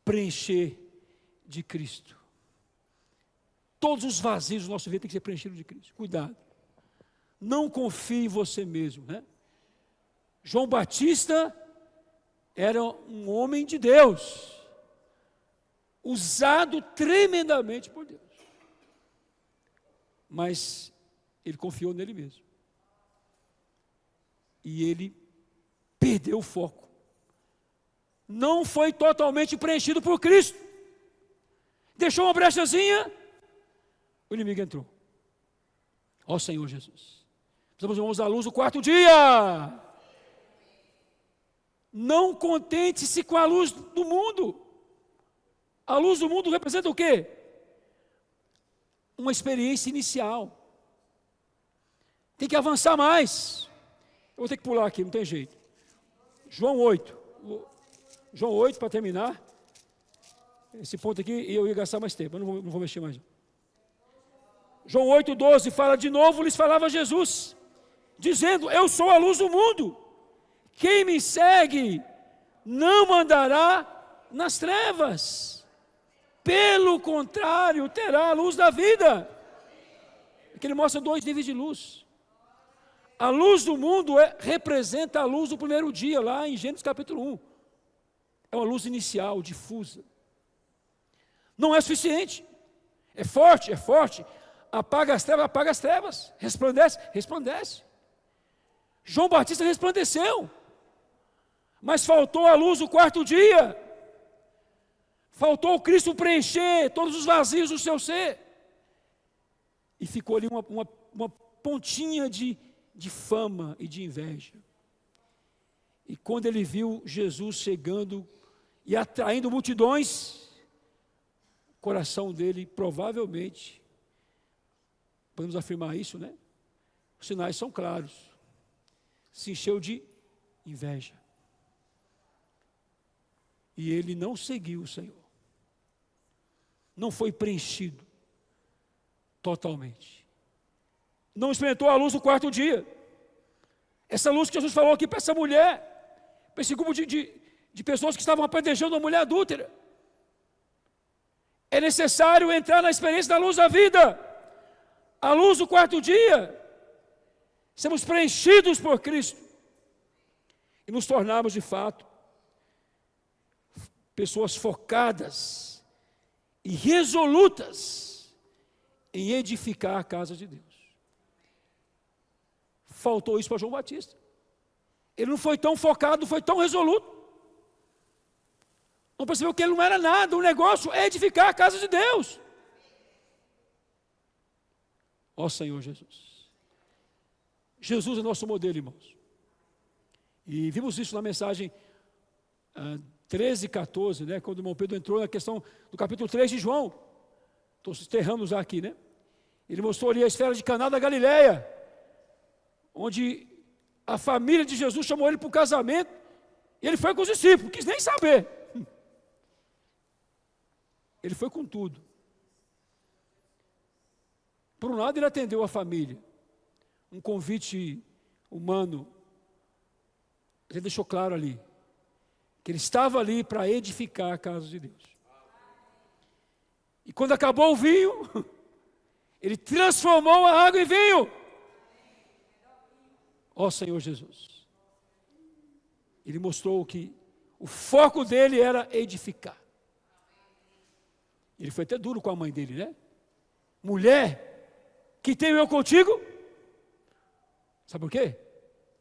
[SPEAKER 1] Preencher de Cristo. Todos os vazios do nosso vida têm que ser preenchidos de Cristo. Cuidado. Não confie em você mesmo, né? João Batista era um homem de Deus, usado tremendamente por Deus. Mas ele confiou nele mesmo. E ele perdeu o foco. Não foi totalmente preenchido por Cristo. Deixou uma brechazinha, o inimigo entrou. Ó Senhor Jesus. Precisamos, irmãos, à luz do quarto dia. Não contente-se com a luz do mundo. A luz do mundo representa o quê? Uma experiência inicial. Tem que avançar mais. Eu vou ter que pular aqui, não tem jeito. João 8. João 8, para terminar. Esse ponto aqui, eu ia gastar mais tempo, eu não vou mexer mais. João 8,12 fala de novo, lhes falava Jesus, dizendo, eu sou a luz do mundo. Quem me segue não andará nas trevas. Pelo contrário, terá a luz da vida. Aqui ele mostra dois níveis de luz. A luz do mundo representa a luz do primeiro dia, lá em Gênesis capítulo 1. É uma luz inicial, difusa. Não é suficiente. É forte, é forte. Apaga as trevas. Resplandece, resplandece. João Batista resplandeceu. Mas faltou a luz do quarto dia. Faltou o Cristo preencher todos os vazios do seu ser. E ficou ali uma pontinha de fama e de inveja. E quando ele viu Jesus chegando e atraindo multidões, o coração dele provavelmente, podemos afirmar isso, né? Os sinais são claros. Se encheu de inveja. E ele não seguiu o Senhor. Não foi preenchido totalmente. Não experimentou a luz do quarto dia. Essa luz que Jesus falou aqui para essa mulher, para esse grupo de pessoas que estavam apedrejando uma mulher adúltera. É necessário entrar na experiência da luz da vida. A luz do quarto dia. Sermos preenchidos por Cristo. E nos tornarmos de fato pessoas focadas e resolutas em edificar a casa de Deus. Faltou isso para João Batista. Ele não foi tão focado, não foi tão resoluto. Não percebeu que ele não era nada, o negócio é edificar a casa de Deus. Ó Senhor Jesus. Jesus é nosso modelo, irmãos. E vimos isso na mensagem 13 e 14, né, quando o irmão Pedro entrou na questão do capítulo 3 de João. estou enterrando já aqui, né? Ele mostrou ali a esfera de Caná da Galileia, onde a família de Jesus chamou ele para o casamento, e ele foi com os discípulos, não quis nem saber. Ele foi com tudo. Por um lado, ele atendeu a família, um convite humano. Ele deixou claro ali, que ele estava ali para edificar a casa de Deus. E quando acabou o vinho, ele transformou a água em vinho. Ó Senhor Jesus. Ele mostrou que o foco dele era edificar. Ele foi até duro com a mãe dele, né? Mulher, que tenho eu contigo? Sabe por quê?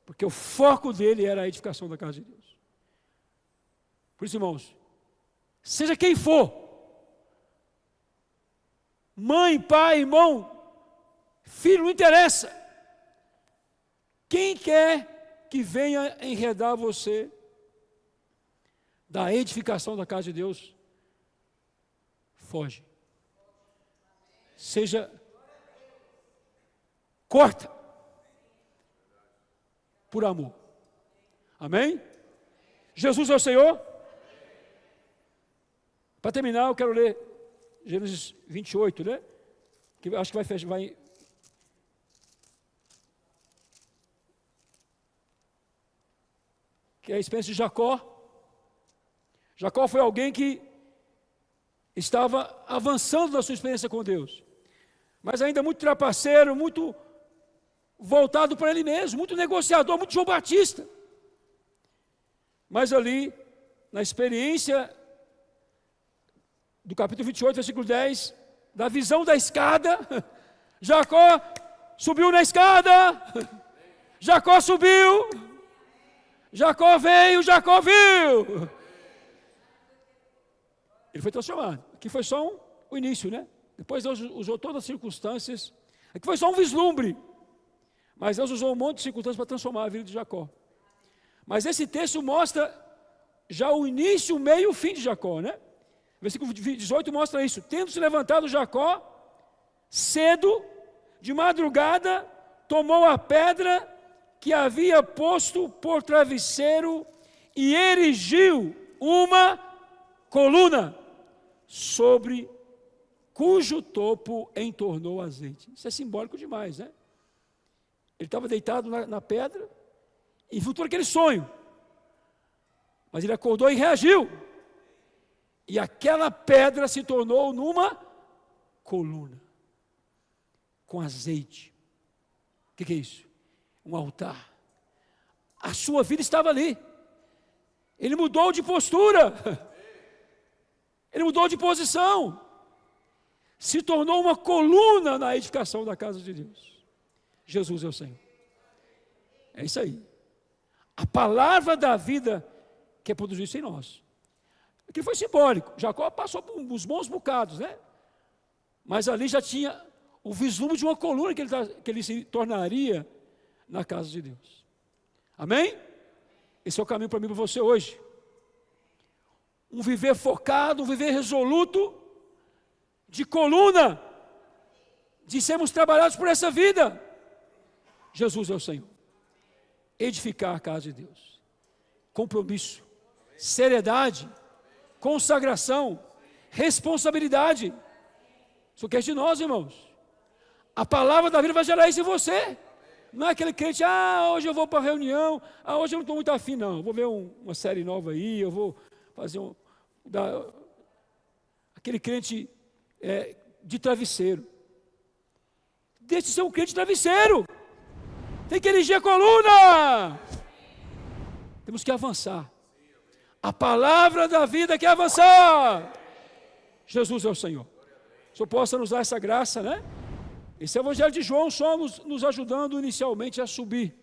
[SPEAKER 1] Porque o foco dele era a edificação da casa de Deus. Por isso, irmãos, seja quem for, mãe, pai, irmão, filho, não interessa. Quem quer que venha enredar você da edificação da casa de Deus, foge. Seja, corta, por amor. Amém? Jesus é o Senhor? Para terminar, eu quero ler Gênesis 28, né? Que acho que vai fechar, que é a experiência de Jacó. Jacó foi alguém que estava avançando na sua experiência com Deus, mas ainda muito trapaceiro, muito voltado para ele mesmo, muito negociador, muito João Batista. Mas ali, na experiência do capítulo 28, versículo 10, da visão da escada, Jacó subiu na escada, Jacó subiu, Jacó veio, Jacó viu. Ele foi transformado. Aqui foi só o início, né? Depois Deus usou todas as circunstâncias. Aqui foi só um vislumbre. Mas Deus usou um monte de circunstâncias para transformar a vida de Jacó. Mas esse texto mostra já o início, o meio e o fim de Jacó, né? Versículo 18 mostra isso. Tendo se levantado Jacó, cedo, de madrugada, tomou a pedra que havia posto por travesseiro e erigiu uma coluna, sobre cujo topo entornou azeite. Isso é simbólico demais, né? Ele estava deitado na pedra e viu todo aquele sonho. Mas ele acordou e reagiu. E aquela pedra se tornou numa coluna, com azeite. O que é isso? Um altar. A sua vida estava ali. Ele mudou de postura. Ele mudou de posição. Se tornou uma coluna na edificação da casa de Deus. Jesus é o Senhor. É isso aí. A palavra da vida quer produzir isso em nós. Aquilo foi simbólico. Jacó passou por uns bons bocados, né? Mas ali já tinha o vislumbre de uma coluna que ele se tornaria na casa de Deus. Amém? Esse é o caminho para mim e para você hoje. Um viver focado, um viver resoluto, de coluna, de sermos trabalhados por essa vida. Jesus é o Senhor. Edificar a casa de Deus. Compromisso, seriedade, consagração, responsabilidade. Isso quer de nós, irmãos. A palavra da vida vai gerar isso em você. Não é aquele crente, hoje eu vou para a reunião, hoje eu não estou muito afim, não. Eu vou ver uma série nova aí, eu vou fazer aquele crente de travesseiro. Deixe de ser um crente de travesseiro. Tem que erigir a coluna. Temos que avançar. A palavra da vida quer avançar. Jesus é o Senhor. O Senhor possa nos dar essa graça, né? Esse é o Evangelho de João só nos ajudando inicialmente a subir.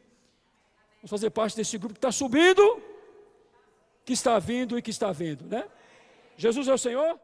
[SPEAKER 1] Vamos fazer parte desse grupo que está subindo, que está vindo e que está vendo, né? Jesus é o Senhor.